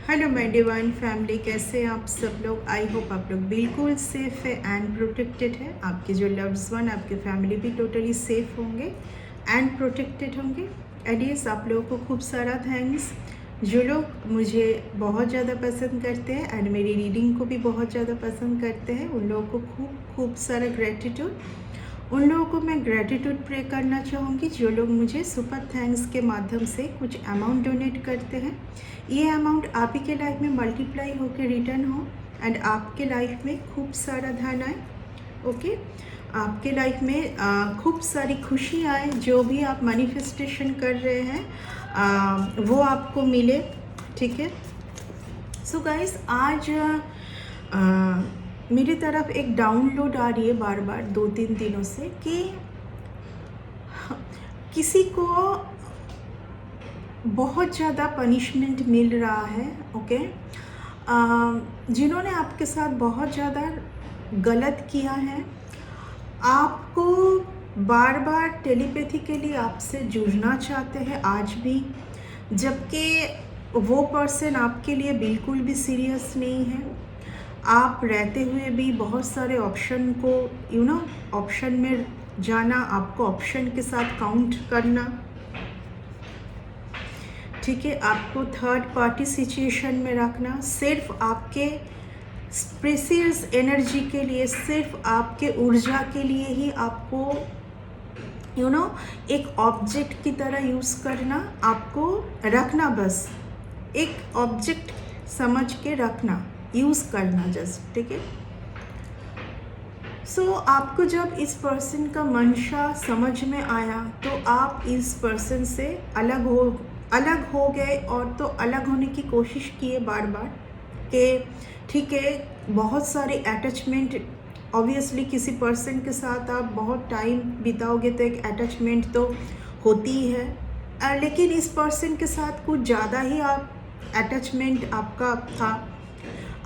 Hello my divine family, कैसे हैं आप सब लोग। आई होप आप लोग बिल्कुल सेफ़ है एंड प्रोटेक्टेड है। आपके जो लव्ड वन, आपके फैमिली भी टोटली सेफ़ होंगे एंड प्रोटेक्टेड होंगे। एडियस, आप लोगों को खूब सारा थैंक्स। जो लोग मुझे बहुत ज़्यादा पसंद करते हैं एंड मेरी रीडिंग को भी बहुत ज़्यादा पसंद करते हैं, उन लोगों को खूब खूब सारा ग्रेटिट्यूड। उन लोगों को मैं ग्रेटिट्यूड प्रे करना चाहूँगी जो लोग मुझे सुपर थैंक्स के माध्यम से कुछ अमाउंट डोनेट करते हैं। ये अमाउंट आप ही के लाइफ में मल्टीप्लाई होकर रिटर्न हो एंड आपके लाइफ में खूब सारा धन आए। ओके, आपके लाइफ में खूब सारी खुशी आए। जो भी आप मैनिफेस्टेशन कर रहे हैं वो आपको मिले। ठीक है। सो गाइस, आज मेरी तरफ एक डाउनलोड आ रही है बार बार 2-3 दिनों से कि किसी को बहुत ज़्यादा पनिशमेंट मिल रहा है। ओके, जिन्होंने आपके साथ बहुत ज़्यादा गलत किया है, आपको बार बार टेलीपैथिकली आपसे जुड़ना चाहते हैं आज भी, जबकि वो पर्सन आपके लिए बिल्कुल भी सीरियस नहीं है। आप रहते हुए भी बहुत सारे ऑप्शन को ऑप्शन में जाना, आपको ऑप्शन के साथ काउंट करना। ठीक है, आपको थर्ड पार्टी सिचुएशन में रखना, सिर्फ आपके प्रेशियस एनर्जी के लिए, सिर्फ आपके ऊर्जा के लिए ही आपको एक ऑब्जेक्ट की तरह यूज़ करना, आपको रखना, बस एक ऑब्जेक्ट समझ के रखना, यूज़ करना जस्ट। ठीक है। सो आपको जब इस पर्सन का मंशा समझ में आया तो आप इस पर्सन से अलग हो गए, और तो अलग होने की कोशिश किए बार बार कि ठीक है, बहुत सारे अटैचमेंट, ऑब्वियसली किसी पर्सन के साथ आप बहुत टाइम बिताओगे तो एक अटैचमेंट तो होती ही है, लेकिन इस पर्सन के साथ कुछ ज़्यादा ही आप अटैचमेंट आपका था।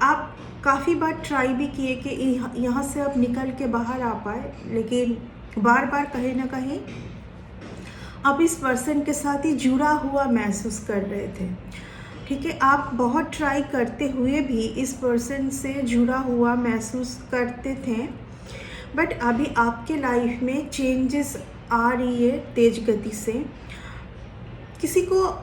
आप काफ़ी बार ट्राई भी किए कि यहाँ से आप निकल के बाहर आ पाए, लेकिन बार बार कहीं ना कहीं आप इस पर्सन के साथ ही जुड़ा हुआ महसूस कर रहे थे। ठीक है, आप बहुत ट्राई करते हुए भी इस पर्सन से जुड़ा हुआ महसूस करते थे, बट अभी आपके लाइफ में चेंजेस आ रही है तेज गति से। किसी को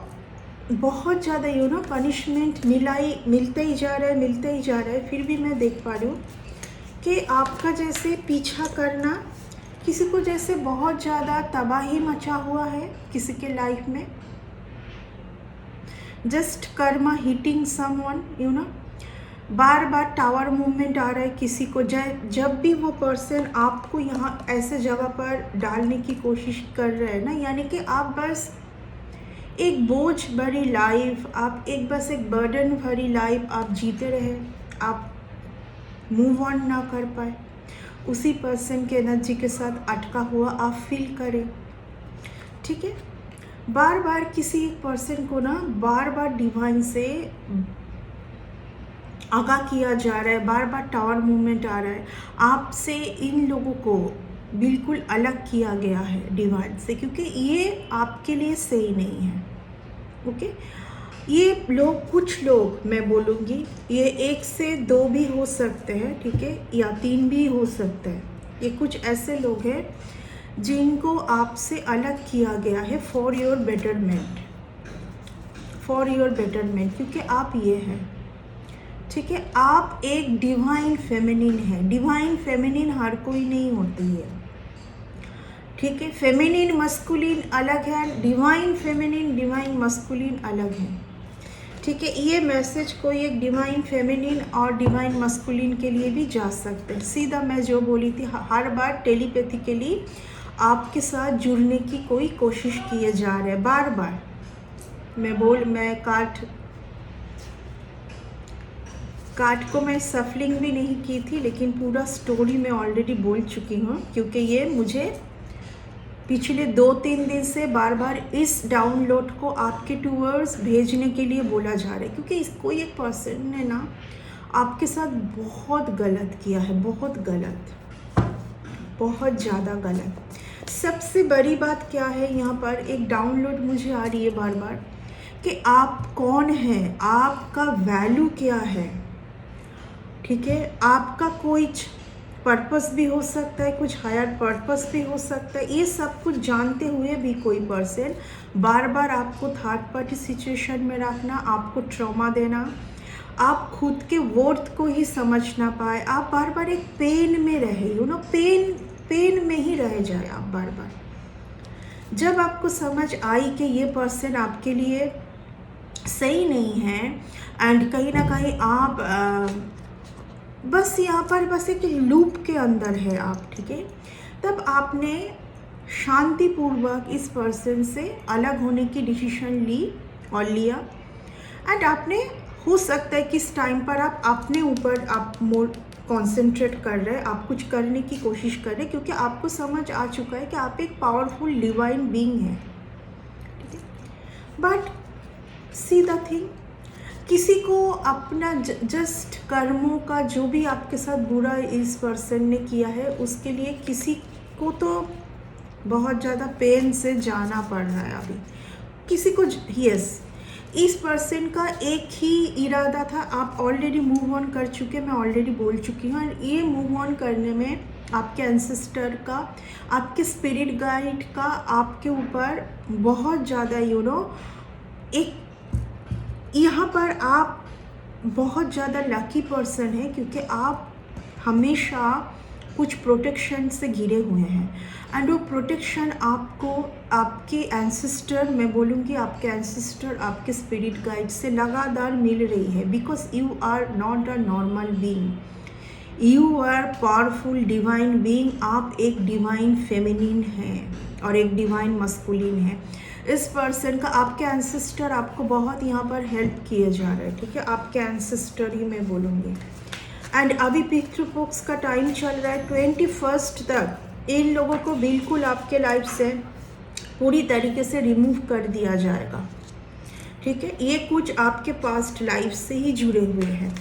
बहुत ज़्यादा पनिशमेंट मिलते ही जा रहा है, फिर भी मैं देख पा रही हूँ कि आपका जैसे पीछा करना, किसी को जैसे बहुत ज़्यादा तबाही मचा हुआ है किसी के लाइफ में, जस्ट कर्मा हिटिंग समवन, बार बार टावर मूवमेंट आ रहा है किसी को। जब भी वो पर्सन आपको यहाँ ऐसे जगह पर डालने की कोशिश कर रहे हैं ना, यानी कि आप बस एक बोझ भरी लाइफ, आप एक बर्डन भरी लाइफ आप जीते रहे, आप मूव ऑन ना कर पाए, उसी पर्सन के एनर्जी के साथ अटका हुआ आप फील करें। ठीक है, बार बार किसी एक पर्सन को ना बार बार डिवाइन से आगाह किया जा रहा है, बार बार टावर मूवमेंट आ रहा है, आपसे इन लोगों को बिल्कुल अलग किया गया है डिवाइन से, क्योंकि ये आपके लिए सही नहीं है। ओके, ये लोग, कुछ लोग मैं बोलूँगी, ये 1 से 2 भी हो सकते हैं, ठीक है, या 3 भी हो सकते हैं। ये कुछ ऐसे लोग हैं जिनको आपसे अलग किया गया है फॉर योर बेटरमेंट, क्योंकि आप ये हैं। ठीक है, आप एक डिवाइन फेमिनिन है। डिवाइन फेमिनिन हर कोई नहीं होती है। ठीक है, फेमिनिन मस्कुलिन अलग है, डिवाइन फेमिनिन डिवाइन मस्कुलिन अलग है। ठीक है, ये मैसेज कोई एक डिवाइन फेमिनिन और डिवाइन मस्कुलिन के लिए भी जा सकते हैं। सीधा मैं जो बोली थी, हर बार टेलीपैथिकली आपके साथ जुड़ने की कोई कोशिश किए जा रहे हैं, बार बार। मैं कार्ड को मैं सफलिंग भी नहीं की थी, लेकिन पूरा स्टोरी मैं ऑलरेडी बोल चुकी हूँ, क्योंकि ये मुझे पिछले 2-3 दिन से बार बार इस डाउनलोड को आपके टूवर्ड्स भेजने के लिए बोला जा रहा है, क्योंकि इसको एक पर्सन ने ना आपके साथ बहुत गलत किया है, बहुत ज़्यादा गलत। सबसे बड़ी बात क्या है, यहाँ पर एक डाउनलोड मुझे आ रही है बार बार कि आप कौन हैं, आपका वैल्यू क्या है, ठीक है। आपका कोई पर्पस भी हो सकता है, कुछ हायर पर्पस भी हो सकता है। ये सब कुछ जानते हुए भी कोई पर्सन बार बार आपको थर्ड पार्टी सिचुएशन में रखना, आपको ट्रॉमा देना, आप खुद के वर्थ को ही समझ ना पाए, आप बार बार एक पेन में रहे, पेन में ही रह जाए आप बार बार। जब आपको समझ आई कि ये पर्सन आपके लिए सही नहीं है एंड कहीं ना कहीं आप बस यहाँ पर बस एक लूप के अंदर है आप, ठीक है, तब आपने शांतिपूर्वक इस पर्सन से अलग होने की डिसीजन ली और लिया। एंड आपने, हो सकता है कि इस टाइम पर आप अपने ऊपर आप मोर कॉन्सेंट्रेट कर रहे हैं, आप कुछ करने की कोशिश कर रहे हैं, क्योंकि आपको समझ आ चुका है कि आप एक पावरफुल डिवाइन बीइंग हैं, ठीक है। बट सी द थिंग, किसी को अपना जस्ट कर्मों का जो भी आपके साथ बुरा इस पर्सन ने किया है उसके लिए किसी को तो बहुत ज़्यादा पेन से जाना पड़ रहा है अभी किसी को। यस, इस पर्सन का एक ही इरादा था, आप ऑलरेडी मूव ऑन कर चुके, मैं ऑलरेडी बोल चुकी हूँ। और ये मूव ऑन करने में आपके एंसेस्टर का, आपके स्पिरिट गाइड का आपके ऊपर बहुत ज़्यादा एक यहाँ पर आप बहुत ज़्यादा लकी पर्सन है, क्योंकि आप हमेशा कुछ प्रोटेक्शन से घिरे हुए हैं। एंड वो प्रोटेक्शन आपको आपके एंसेस्टर, मैं बोलूँगी आपके एंसेस्टर, आपके स्पिरिट गाइड से लगातार मिल रही है, because you are not a normal being, you are powerful divine being. आप एक डिवाइन फेमिनिन हैं और एक डिवाइन मस्कुलिन है। इस पर्सन का, आपके एंसेस्टर आपको बहुत यहाँ पर हेल्प किए जा रहे हैं, ठीक है, आपके एंसेस्टर ही मैं बोलूँगी। एंड अभी पितृपक्ष का टाइम चल रहा है 21 तक, इन लोगों को बिल्कुल आपके लाइफ से पूरी तरीके से रिमूव कर दिया जाएगा, ठीक है। ये कुछ आपके पास्ट लाइफ से ही जुड़े हुए हैं।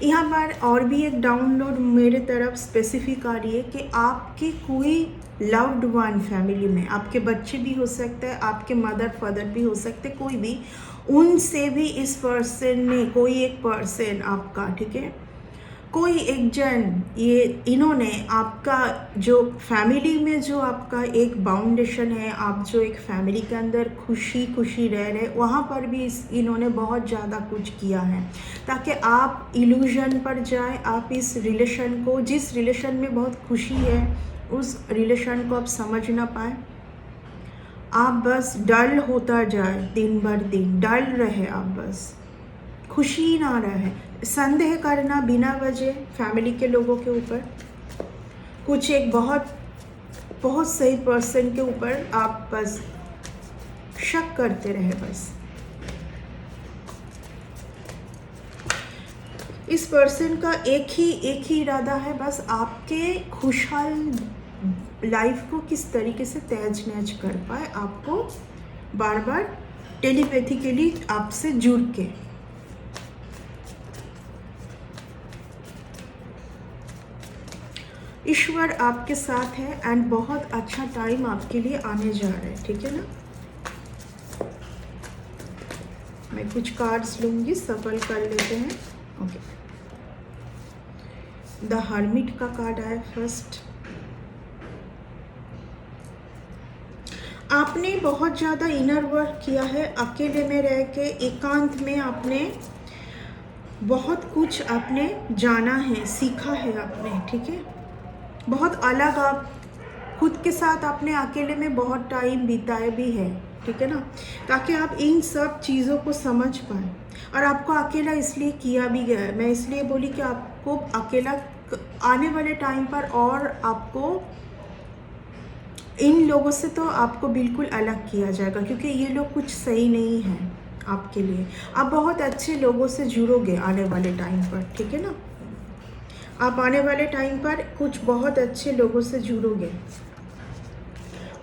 यहाँ पर और भी एक डाउनलोड मेरे तरफ स्पेसिफिक आ रही है कि आपके कोई लव्ड वन फैमिली में, आपके बच्चे भी हो सकते हैं, आपके मदर फादर भी हो सकते, कोई भी, उनसे भी इस पर्सन ने, कोई एक पर्सन आपका, ठीक है, कोई एक जन, ये इन्होंने आपका जो फैमिली में जो आपका एक बाउंडेशन है, आप जो एक फैमिली के अंदर खुशी खुशी रह रहे, वहाँ पर भी इन्होंने बहुत ज़्यादा कुछ किया है ताकि आप इल्यूजन पर जाए, आप इस रिलेशन को, जिस रिलेशन में बहुत खुशी है, उस रिलेशन को आप समझ ना पाए, आप बस डल होता जाए, दिन भर दिन डल रहे, आप बस खुशी ना रहे, संदेह करना बिना वजह फैमिली के लोगों के ऊपर, कुछ एक बहुत सही पर्सन के ऊपर आप बस शक करते रहे बस। इस पर्सन का एक ही इरादा है, बस आपके खुशहाल लाइफ को किस तरीके से तहज नहज कर पाए, आपको बार बार टेलीपैथिकली आपसे जुड़ के। ईश्वर आपके साथ है एंड बहुत अच्छा टाइम आपके लिए आने जा रहा है, ठीक है ना। मैं कुछ कार्ड्स लूंगी, सफल कर लेते हैं। ओके, द हर्मिट का कार्ड आया फर्स्ट। आपने बहुत ज़्यादा इनर वर्क किया है, अकेले में रह के एकांत में आपने बहुत कुछ आपने जाना है, सीखा है आपने, ठीक है, बहुत अलग आप खुद के साथ आपने अकेले में बहुत टाइम बिताया भी है, ठीक है ना, ताकि आप इन सब चीज़ों को समझ पाए। और आपको अकेला इसलिए किया भी गया है, मैं इसलिए बोली कि आपको अकेला आने वाले टाइम पर, और आपको इन लोगों से तो आपको बिल्कुल अलग किया जाएगा, क्योंकि ये लोग कुछ सही नहीं हैं आपके लिए। आप बहुत अच्छे लोगों से जुड़ोगे आने वाले टाइम पर, ठीक है ना, आप आने वाले टाइम पर कुछ बहुत अच्छे लोगों से जुड़ोगे।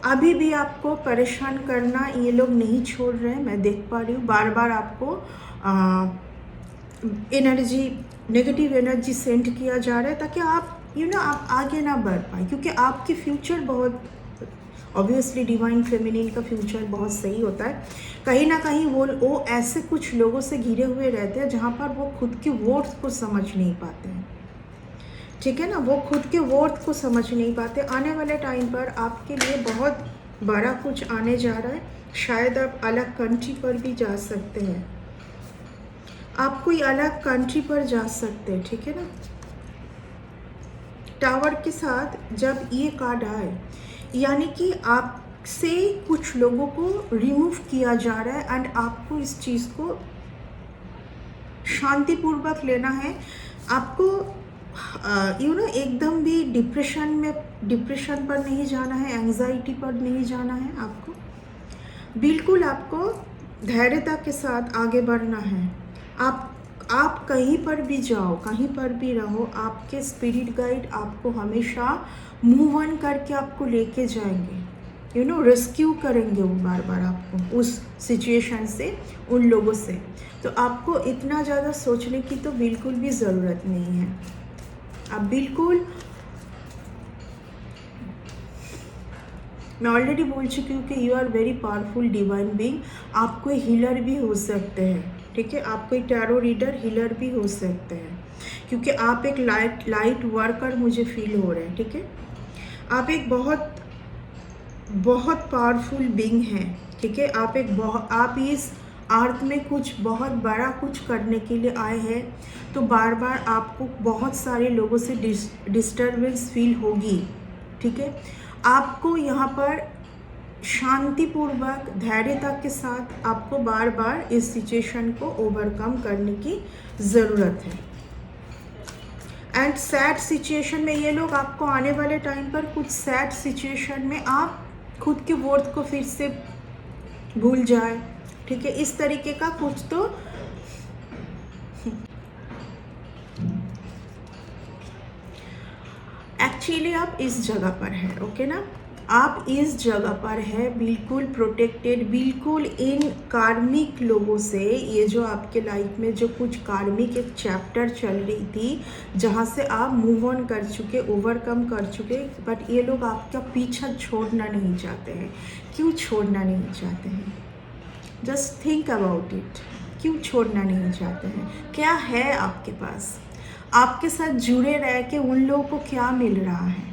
अभी भी आपको परेशान करना ये लोग नहीं छोड़ रहे हैं, मैं देख पा रही हूँ, बार बार आपको एनर्जी, नेगेटिव एनर्जी सेंड किया जा रहा है ताकि आप आप आगे ना बढ़ पाए, क्योंकि आपकी फ्यूचर बहुत ऑब्वियसली डिवाइन फेमिनिन का फ्यूचर बहुत सही होता है। कहीं ना कहीं वो ऐसे कुछ लोगों से घिरे हुए रहते हैं जहाँ पर वो खुद की वर्थ को समझ नहीं पाते हैं, ठीक है ना, वो खुद के वर्थ को समझ नहीं पाते। आने वाले टाइम पर आपके लिए बहुत बड़ा कुछ आने जा रहा है। शायद आप अलग कंट्री पर भी जा सकते हैं, आप कोई अलग कंट्री पर जा सकते हैं, ठीक है ना। टावर के साथ जब ये कार्ड आए, यानी कि आपसे कुछ लोगों को रिमूव किया जा रहा है एंड आपको इस चीज़ को शांतिपूर्वक लेना है। आपको एकदम भी डिप्रेशन पर नहीं जाना है, एंजाइटी पर नहीं जाना है। आपको बिल्कुल आपको धैर्यता के साथ आगे बढ़ना है। आप कहीं पर भी जाओ, कहीं पर भी रहो, आपके स्पिरिट गाइड आपको हमेशा मूव ऑन करके आपको लेके जाएंगे, रेस्क्यू करेंगे वो बार बार आपको उस सिचुएशन से, उन लोगों से। तो आपको इतना ज़्यादा सोचने की तो बिल्कुल भी ज़रूरत नहीं है। आप बिल्कुल, मैं ऑलरेडी बोल चुकी हूँ कि you are very powerful divine being. आप कोई हीलर भी हो सकते हैं, ठीक है, आप कोई टैरो रीडर हीलर भी हो सकते हैं, क्योंकि आप एक लाइट वर्कर मुझे फील हो रहे हैं, ठीक है। आप एक बहुत पावरफुल बीइंग हैं, ठीक है। आप इस अर्थ में कुछ बहुत बड़ा कुछ करने के लिए आए हैं। तो बार बार आपको बहुत सारे लोगों से डिस्टर्बेंस फील होगी, ठीक है। आपको यहाँ पर शांतिपूर्वक धैर्यता के साथ आपको बार बार इस सिचुएशन को ओवरकम करने की ज़रूरत है। एंड सैड सिचुएशन में ये लोग आपको आने वाले टाइम पर कुछ सैड सिचुएशन में आप खुद के वर्थ को फिर से भूल जाए, ठीक है, इस तरीके का कुछ तो एक्चुअली आप इस जगह पर हैं, ओके ना। आप इस जगह पर है बिल्कुल प्रोटेक्टेड, बिल्कुल इन कार्मिक लोगों से। ये जो आपके लाइफ में जो कुछ कार्मिक एक चैप्टर चल रही थी, जहाँ से आप मूव ऑन कर चुके, ओवरकम कर चुके, बट ये लोग आपका पीछा छोड़ना नहीं चाहते हैं। क्यों छोड़ना नहीं चाहते हैं? Just think about it. क्यों छोड़ना नहीं चाहते हैं? क्या है आपके पास? आपके साथ जुड़े रह के उन लोगों को क्या मिल रहा है?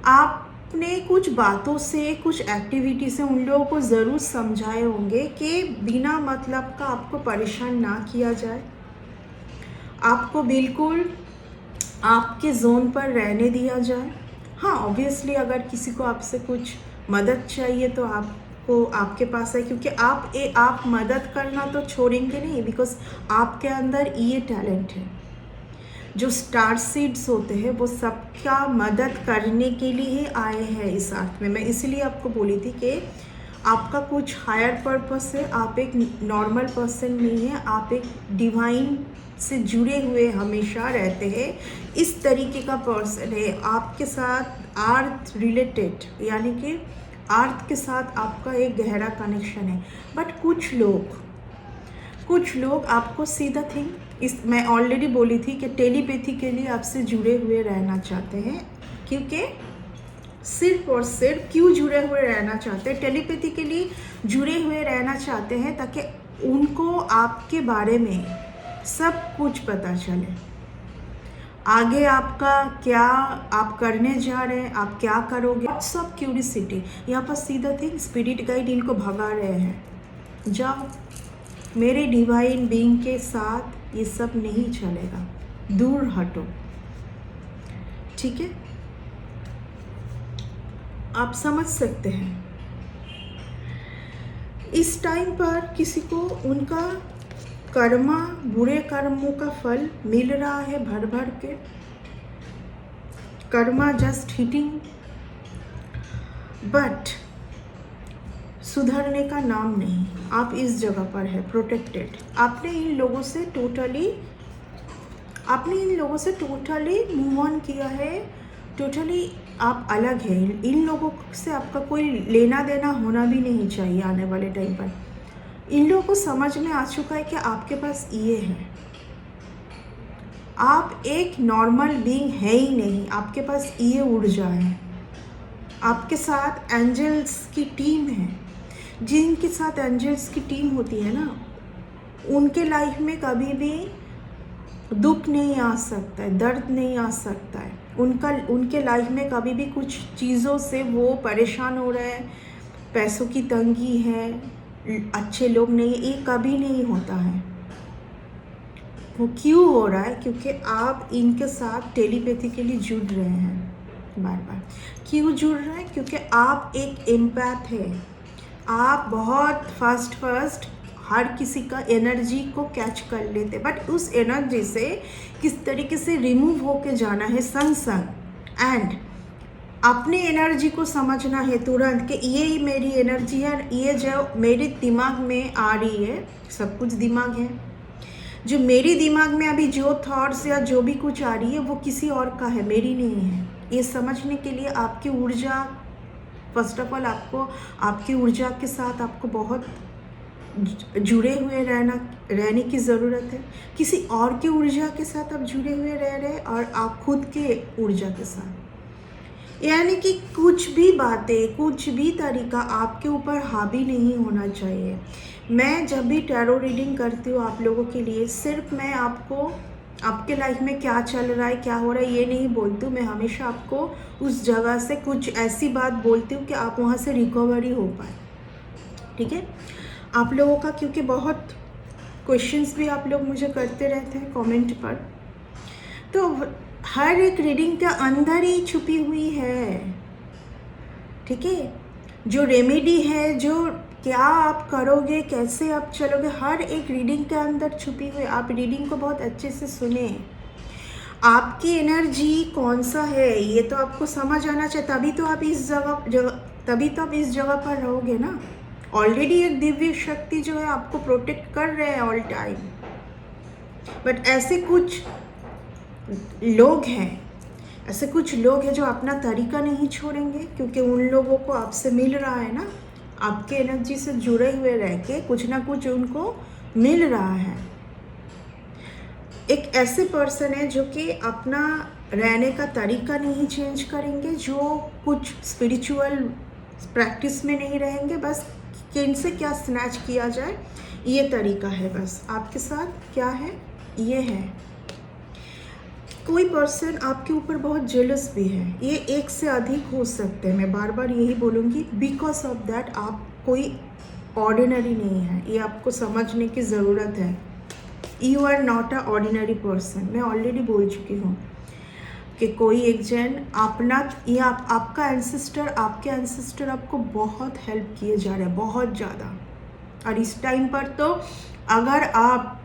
आपने कुछ बातों से, कुछ एक्टिविटी से उन लोगों को ज़रूर समझाए होंगे कि बिना मतलब का आपको परेशान ना किया जाए, आपको बिल्कुल आपके जोन पर रहने दिया जाए। हाँ, ऑब्वियसली अगर किसी को आपसे कुछ मदद चाहिए तो आपको आपके पास है, क्योंकि आप मदद करना तो छोड़ेंगे नहीं, बिकॉज आपके अंदर ये टैलेंट है। जो स्टार सीड्स होते हैं वो सबका मदद करने के लिए ही आए हैं इस अर्थ में। मैं इसलिए आपको बोली थी कि आपका कुछ हायर पर्पस है, आप एक नॉर्मल पर्सन नहीं है, आप एक डिवाइन से जुड़े हुए हमेशा रहते हैं, इस तरीके का पर्सन है। आपके साथ अर्थ रिलेटेड, यानी कि अर्थ के साथ आपका एक गहरा कनेक्शन है। बट कुछ लोग आपको सीधा मैं ऑलरेडी बोली थी कि टेलीपैथी के लिए आपसे जुड़े हुए रहना चाहते हैं, क्योंकि सिर्फ और सिर्फ क्यों जुड़े हुए रहना चाहते हैं? टेलीपैथी के लिए जुड़े हुए रहना चाहते हैं ताकि उनको आपके बारे में सब कुछ पता चले। आगे आपका क्या आप करने जा रहे हैं, आप क्या करोगे, सब क्यूरियोसिटी। यहाँ पर सीधा थिंग स्पिरिट गाइड इनको भगा रहे हैं, जाओ मेरे डिवाइन बीइंग के साथ ये सब नहीं चलेगा, दूर हटो, ठीक है। आप समझ सकते हैं इस टाइम पर किसी को उनका कर्मा, बुरे कर्मों का फल मिल रहा है भर भर के। कर्मा जस्ट हिटिंग, बट सुधरने का नाम नहीं। आप इस जगह पर है प्रोटेक्टेड। आपने इन लोगों से टोटली मूव ऑन किया है, टोटली आप अलग हैं। इन लोगों से आपका कोई लेना देना होना भी नहीं चाहिए आने वाले टाइम पर। इन लोगों को समझ में आ चुका है कि आपके पास ये है, आप एक नॉर्मल बीइंग है ही नहीं, आपके पास ये ऊर्जा है। आपके साथ एंजल्स की टीम है। जिनके साथ एंजल्स की टीम होती है ना, उनके लाइफ में कभी भी दुख नहीं आ सकता है, दर्द नहीं आ सकता है। उनके लाइफ में कभी भी कुछ चीज़ों से वो परेशान हो रहे हैं, पैसों की तंगी है, अच्छे लोग नहीं, ये कभी नहीं होता है। वो क्यों हो रहा है? क्योंकि आप इनके साथ टेलीपैथिकली जुड़ रहे हैं बार बार। क्यों जुड़ रहे हैं? क्योंकि आप एक एम्पैथ है। आप बहुत फास्ट हर किसी का एनर्जी को कैच कर लेते, बट उस एनर्जी से किस तरीके से रिमूव होके जाना है संग एंड अपने एनर्जी को समझना है तुरंत कि ये मेरी एनर्जी है, ये जो मेरे दिमाग में आ रही है, सब कुछ दिमाग है, जो मेरे दिमाग में अभी जो थॉट्स या जो भी कुछ आ रही है वो किसी और का है, मेरी नहीं है। ये समझने के लिए आपकी ऊर्जा, फर्स्ट ऑफ ऑल आपको आपकी ऊर्जा के साथ आपको बहुत जुड़े हुए रहने की ज़रूरत है। किसी और की ऊर्जा के साथ आप जुड़े हुए रह रहे हैं और आप खुद के ऊर्जा के साथ, यानी कि कुछ भी बातें, कुछ भी तरीका आपके ऊपर हावी नहीं होना चाहिए। मैं जब भी टैरो रीडिंग करती हूँ आप लोगों के लिए, सिर्फ मैं आपको आपके लाइफ में क्या चल रहा है, क्या हो रहा है, ये नहीं बोलती हूँ। मैं हमेशा आपको उस जगह से कुछ ऐसी बात बोलती हूँ कि आप वहाँ से रिकवरी हो पाए। ठीक है? आप लोगों का क्योंकि बहुत क्वेश्चंस भी आप लोग मुझे करते रहते हैं कमेंट पर, तो हर एक रीडिंग के अंदर ही छुपी हुई है। ठीक है? जो रेमेडी है, जो क्या आप करोगे, कैसे आप चलोगे, हर एक रीडिंग के अंदर छुपी हुई। आप रीडिंग को बहुत अच्छे से सुने। आपकी एनर्जी कौन सा है ये तो आपको समझ आना चाहिए, तभी तो आप इस जगह पर रहोगे ना। ऑलरेडी एक दिव्य शक्ति जो है आपको प्रोटेक्ट कर रहे हैं ऑल टाइम, बट ऐसे कुछ लोग हैं जो अपना तरीका नहीं छोड़ेंगे, क्योंकि उन लोगों को आपसे मिल रहा है ना, आपके एनर्जी से जुड़े हुए रह के कुछ ना कुछ उनको मिल रहा है। एक ऐसे पर्सन है जो कि अपना रहने का तरीका नहीं चेंज करेंगे, जो कुछ स्पिरिचुअल प्रैक्टिस में नहीं रहेंगे, बस कि इनसे क्या स्नैच किया जाए ये तरीका है बस। आपके साथ क्या है? ये है। कोई पर्सन आपके ऊपर बहुत जेलस भी है, ये एक से अधिक हो सकते हैं, मैं बार बार यही बोलूँगी, बिकॉज ऑफ दैट आप कोई ऑर्डिनरी नहीं है, ये आपको समझने की ज़रूरत है। You are not a ordinary person. मैं ऑलरेडी बोल चुकी हूँ कि कोई एक जन अपना ये आपका आपके एंसेस्टर आपको बहुत हेल्प किए जा रहे हैं, बहुत ज़्यादा। और इस टाइम पर तो अगर आप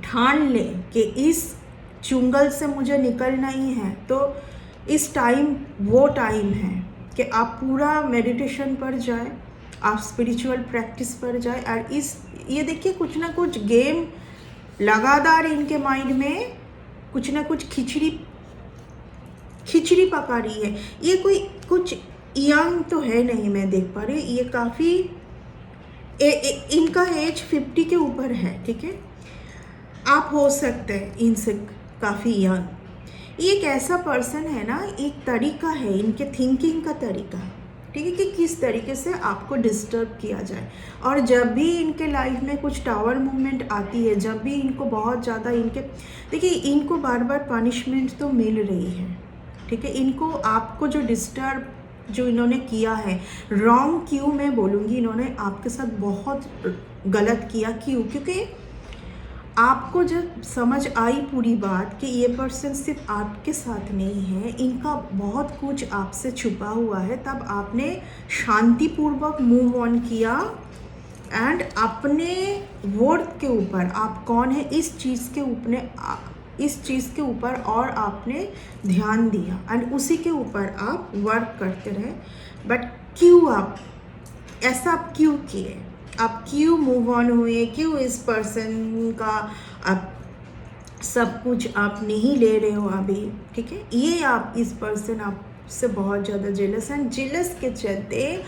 ठान लें कि इस चुंगल से मुझे निकलना ही है, तो इस टाइम वो टाइम है कि आप पूरा मेडिटेशन पर जाए, आप स्पिरिचुअल प्रैक्टिस पर जाए। और ये देखिए, कुछ ना कुछ गेम लगातार इनके माइंड में कुछ ना कुछ खिचड़ी पका रही है। ये कोई कुछ यंग तो है नहीं, मैं देख पा रही, ये काफ़ी इनका एज 50 के ऊपर है। ठीक है? आप हो सकते हैं इनसे काफ़ी यंग। ये एक ऐसा पर्सन है ना, एक तरीका है इनके थिंकिंग का तरीका, ठीक है, कि किस तरीके से आपको डिस्टर्ब किया जाए। और जब भी इनके लाइफ में कुछ टावर मूवमेंट आती है, जब भी इनको बहुत ज़्यादा देखिए, इनको बार बार पनिशमेंट तो मिल रही है। ठीक है? इनको आपको जो इन्होंने किया है रॉन्ग, क्यों मैं बोलूँगी, इन्होंने आपके साथ बहुत गलत किया। क्यों? क्योंकि आपको जब समझ आई पूरी बात कि ये पर्सन सिर्फ आपके साथ नहीं है, इनका बहुत कुछ आपसे छुपा हुआ है, तब आपने शांतिपूर्वक मूव ऑन किया एंड अपने वर्थ के ऊपर, आप कौन है इस चीज़ के ऊपर और आपने ध्यान दिया एंड उसी के ऊपर आप वर्क करते रहे। बट क्यों आप किए? आप क्यों मूव ऑन हुए? क्यों इस पर्सन का आप सब कुछ आप नहीं ले रहे हो अभी? ठीक है? ये आप इस पर्सन आपसे बहुत ज़्यादा जेलस हैं। जेलस के चलते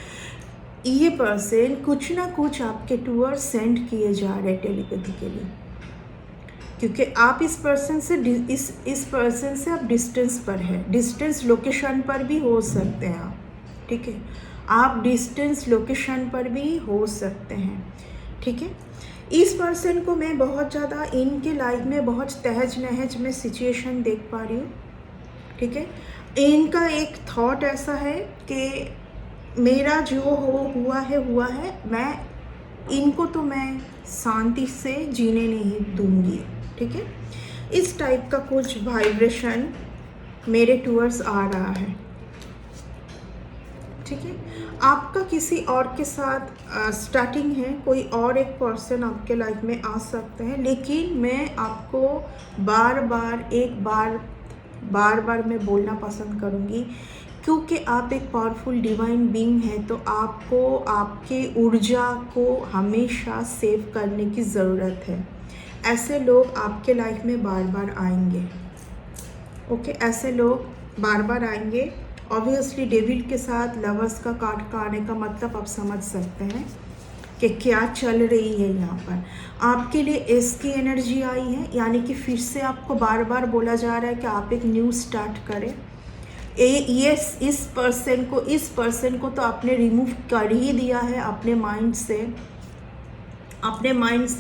ये पर्सन कुछ ना कुछ आपके टूवर्ड सेंड किए जा रहे टेलीपैथिकली, क्योंकि आप इस पर्सन से आप डिस्टेंस पर है, डिस्टेंस लोकेशन पर भी हो सकते हैं आप। ठीक है। आप डिस्टेंस लोकेशन पर भी हो सकते हैं, ठीक है। इस पर्सन को मैं बहुत ज़्यादा इनके लाइफ में बहुत तहज नहज में सिचुएशन देख पा रही हूँ, ठीक है। इनका एक थॉट ऐसा है कि मेरा जो हुआ है, मैं इनको तो मैं शांति से जीने नहीं दूंगी, ठीक है। इस टाइप का कुछ वाइब्रेशन मेरे टूवर्ड्स आ रहा है, ठीक है। आपका किसी और के साथ स्टार्टिंग है, कोई और एक पर्सन आपके लाइफ में आ सकते हैं, लेकिन मैं आपको बार बार मैं बोलना पसंद करूँगी, क्योंकि आप एक पावरफुल डिवाइन बीइंग हैं, तो आपको आपके ऊर्जा को हमेशा सेव करने की ज़रूरत है। ऐसे लोग आपके लाइफ में बार बार आएंगे, ओके। ऐसे लोग बार बार आएंगे। ऑब्वियसली डेविल के साथ लवर्स का कार्ड का आने का मतलब आप समझ सकते हैं कि क्या चल रही है यहाँ पर। आपके लिए एस की एनर्जी आई है, यानी कि फिर से आपको बार बार बोला जा रहा है कि आप एक न्यू स्टार्ट करें। यस, इस पर्सन को तो आपने रिमूव कर ही दिया है अपने माइंड से,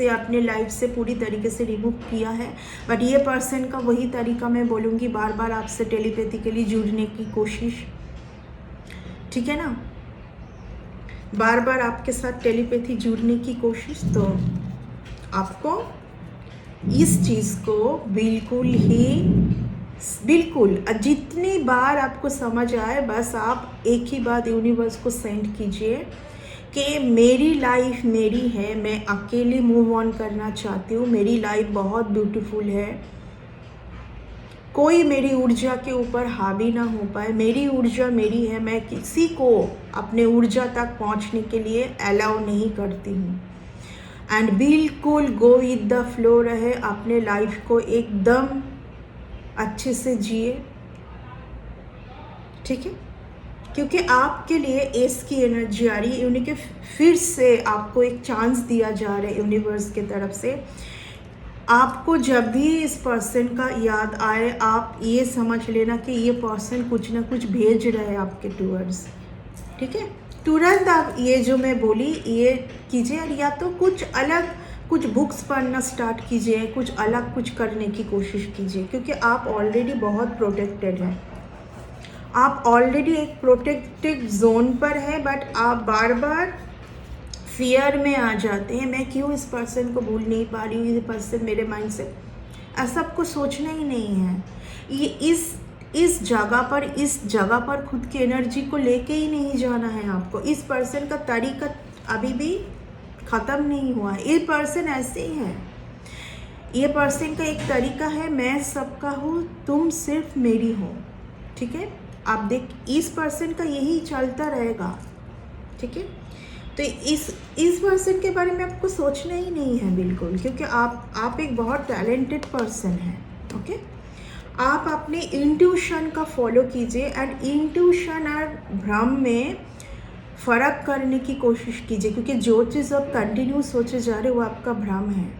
अपने लाइफ से पूरी तरीके से रिमूव किया है। बट ये पर्सन का वही तरीका मैं बोलूँगी, बार बार आपसे टेलीपैथिकली जुड़ने की कोशिश, ठीक है ना, बार बार आपके साथ टेलीपैथी जुड़ने की कोशिश। तो आपको इस चीज़ को बिल्कुल जितनी बार आपको समझ आए, बस आप एक ही बात यूनिवर्स को सेंड कीजिए कि मेरी लाइफ मेरी है, मैं अकेले मूव ऑन करना चाहती हूँ, मेरी लाइफ बहुत ब्यूटीफुल है, कोई मेरी ऊर्जा के ऊपर हावी ना हो पाए, मेरी ऊर्जा मेरी है, मैं किसी को अपने ऊर्जा तक पहुँचने के लिए अलाउ नहीं करती हूँ। एंड बिल्कुल गो विद द फ्लो रहे, अपने लाइफ को एकदम अच्छे से जिए, ठीक है। क्योंकि आपके लिए एस की एनर्जी आ रही है, यानी कि फिर से आपको एक चांस दिया जा रहा है यूनिवर्स के तरफ से। आपको जब भी इस पर्सन का याद आए, आप ये समझ लेना कि ये पर्सन कुछ ना कुछ भेज रहा है आपके टूवर्ड्स, ठीक है। तुरंत आप ये जो मैं बोली ये कीजिए, और या तो कुछ बुक्स पढ़ना स्टार्ट कीजिए, कुछ अलग कुछ करने की कोशिश कीजिए, क्योंकि आप ऑलरेडी बहुत प्रोटेक्टेड हैं, आप ऑलरेडी एक प्रोटेक्टेड जोन पर है। बट आप बार बार फियर में आ जाते हैं, मैं क्यों इस पर्सन को भूल नहीं पा रही हूँ, ये पर्सन मेरे माइंड से, ऐसा आपको सोचना ही नहीं है। ये इस जगह पर खुद की एनर्जी को लेके ही नहीं जाना है आपको। इस पर्सन का तरीका अभी भी ख़त्म नहीं हुआ है, ये पर्सन ऐसे ही है। ये पर्सन का एक तरीका है, मैं सबका हूँ, तुम सिर्फ मेरी हो, ठीक है। आप देख, इस पर्सन का यही चलता रहेगा, ठीक है। तो इस पर्सन के बारे में आपको सोचना ही नहीं है बिल्कुल, क्योंकि आप एक बहुत टैलेंटेड पर्सन हैं, ओके। आप अपने इंट्यूशन का फॉलो कीजिए, एंड इंट्यूशन और भ्रम में फ़र्क करने की कोशिश कीजिए, क्योंकि जो चीज़ आप कंटिन्यू सोचे जा रहे हो वो आपका भ्रम है।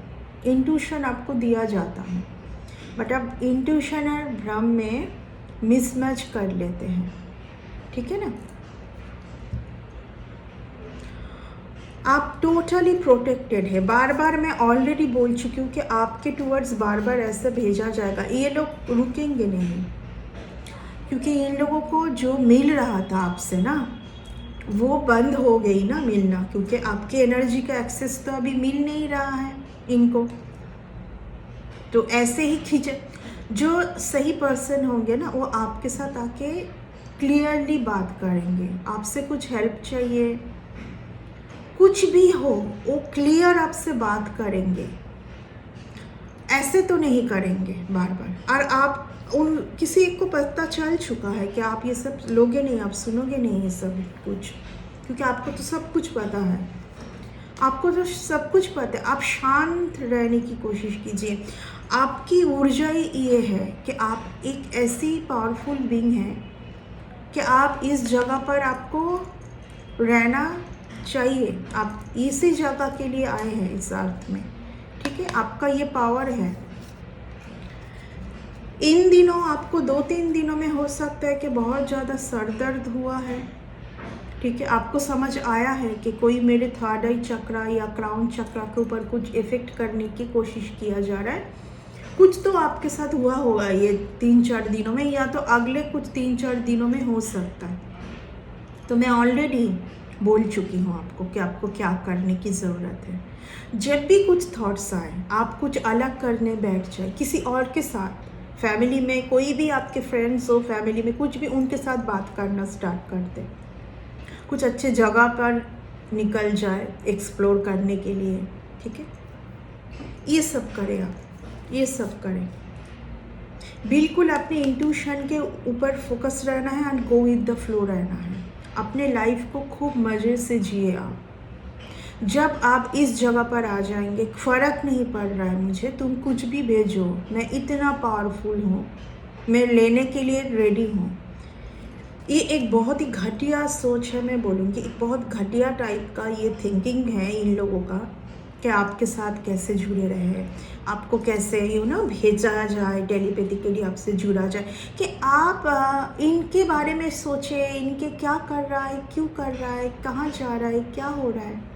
इंट्यूशन आपको दिया जाता है, बट आप इंट्यूशन और भ्रम में मिसमैच कर लेते हैं, ठीक है ना। आप टोटली प्रोटेक्टेड है। बार बार मैं ऑलरेडी बोल चुकी हूँ कि आपके टूवर्ड्स बार बार ऐसे भेजा जाएगा, ये लोग रुकेंगे नहीं, क्योंकि इन लोगों को जो मिल रहा था आपसे ना, वो बंद हो गई ना मिलना, क्योंकि आपकी एनर्जी का एक्सेस तो अभी मिल नहीं रहा है इनको। तो ऐसे ही खींचे, जो सही पर्सन होंगे ना, वो आपके साथ आके क्लियरली बात करेंगे, आपसे कुछ हेल्प चाहिए, कुछ भी हो, वो क्लियर आपसे बात करेंगे, ऐसे तो नहीं करेंगे बार बार। और आप उन किसी एक को पता चल चुका है कि आप ये सब लोगे नहीं, आप सुनोगे नहीं ये सब कुछ, क्योंकि आपको तो सब कुछ पता है, आपको तो सब कुछ पता है। आप शांत रहने की कोशिश कीजिए। आपकी ऊर्जा ही ये है कि आप एक ऐसी पावरफुल बीइंग हैं कि आप इस जगह पर आपको रहना चाहिए, आप इसी जगह के लिए आए हैं इस अर्थ में, ठीक है। आपका ये पावर है। इन दिनों आपको 2-3 दिनों में हो सकता है कि बहुत ज़्यादा सर दर्द हुआ है, ठीक है, आपको समझ आया है कि कोई मेरे थर्ड आई चक्रा या क्राउन चक्रा के ऊपर कुछ इफेक्ट करने की कोशिश किया जा रहा है। कुछ तो आपके साथ हुआ होगा ये 3-4 दिनों में, या तो अगले कुछ 3-4 दिनों में हो सकता है। तो मैं ऑलरेडी बोल चुकी हूँ आपको कि आपको क्या करने की ज़रूरत है। जब भी कुछ थॉट्स आए, आप कुछ अलग करने बैठ जाए किसी और के साथ, फैमिली में कोई भी आपके फ्रेंड्स हो, फैमिली में कुछ भी, उनके साथ बात करना स्टार्ट कर दें। कुछ अच्छे जगह पर निकल जाए एक्सप्लोर करने के लिए, ठीक है। ये सब करें आप, ये सब करें। बिल्कुल अपने इंट्यूशन के ऊपर फोकस रहना है and go with the flow रहना है। अपने लाइफ को खूब मज़े से जिए आप। जब आप इस जगह पर आ जाएंगे, फ़र्क नहीं पड़ रहा है मुझे, तुम कुछ भी भेजो, मैं इतना पावरफुल हूँ, मैं लेने के लिए रेडी हूँ। ये एक बहुत ही घटिया सोच है, मैं बोलूँगी एक बहुत घटिया टाइप का ये थिंकिंग है इन लोगों का कि आपके साथ कैसे जुड़े रहे, आपको कैसे भेजा जाए, टेलीपैथिकली आपसे जुड़ा जाए, कि आप इनके बारे में सोचें, इनके क्या कर रहा है, क्यों कर रहा है, कहाँ जा रहा है, क्या हो रहा है।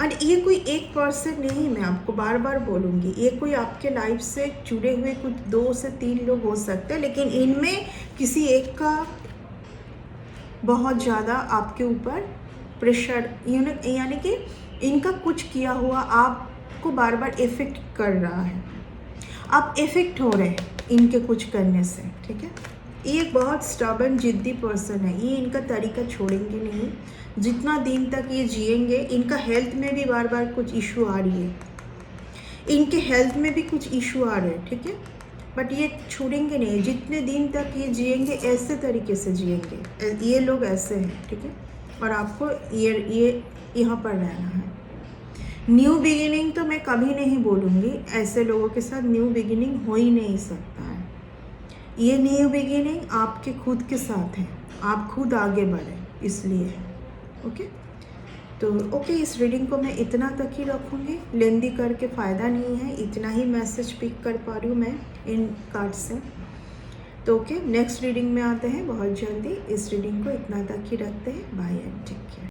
और ये कोई एक पर्सन नहीं, मैं आपको बार बार बोलूँगी, ये कोई आपके लाइफ से जुड़े हुए कुछ 2 से 3 लोग हो सकते हैं, लेकिन इनमें किसी एक का बहुत ज़्यादा आपके ऊपर प्रेशर, यानी कि इनका कुछ किया हुआ आपको बार बार इफ़ेक्ट कर रहा है, आप इफ़ेक्ट हो रहे हैं इनके कुछ करने से, ठीक है। ये एक बहुत स्टबर्न जिद्दी पर्सन है, ये इनका तरीका छोड़ेंगे नहीं। जितना दिन तक ये जिएंगे, इनका हेल्थ में भी बार बार कुछ इशू आ रही है, इनके हेल्थ में भी कुछ इशू आ रहे हैं, ठीक है। बट ये छोड़ेंगे नहीं, जितने दिन तक ये जिएंगे ऐसे तरीके से जिएंगे, ये लोग ऐसे हैं, ठीक है। और आपको ये यहाँ पर रहना है। न्यू बिगिनिंग तो मैं कभी नहीं बोलूँगी, ऐसे लोगों के साथ न्यू बिगिनिंग हो ही नहीं सकता है। ये न्यू बिगिनिंग आपके खुद के साथ है, आप खुद आगे बढ़े, इसलिए है। ओके, तो ओके, इस रीडिंग को मैं इतना तक ही रखूँगी, लेंदी करके फ़ायदा नहीं है, इतना ही मैसेज पिक कर पा रही हूँ मैं इन कार्ड से। तो ओके, नेक्स्ट रीडिंग में आते हैं बहुत जल्दी। इस रीडिंग को इतना तक ही रखते हैं। Bye and take care.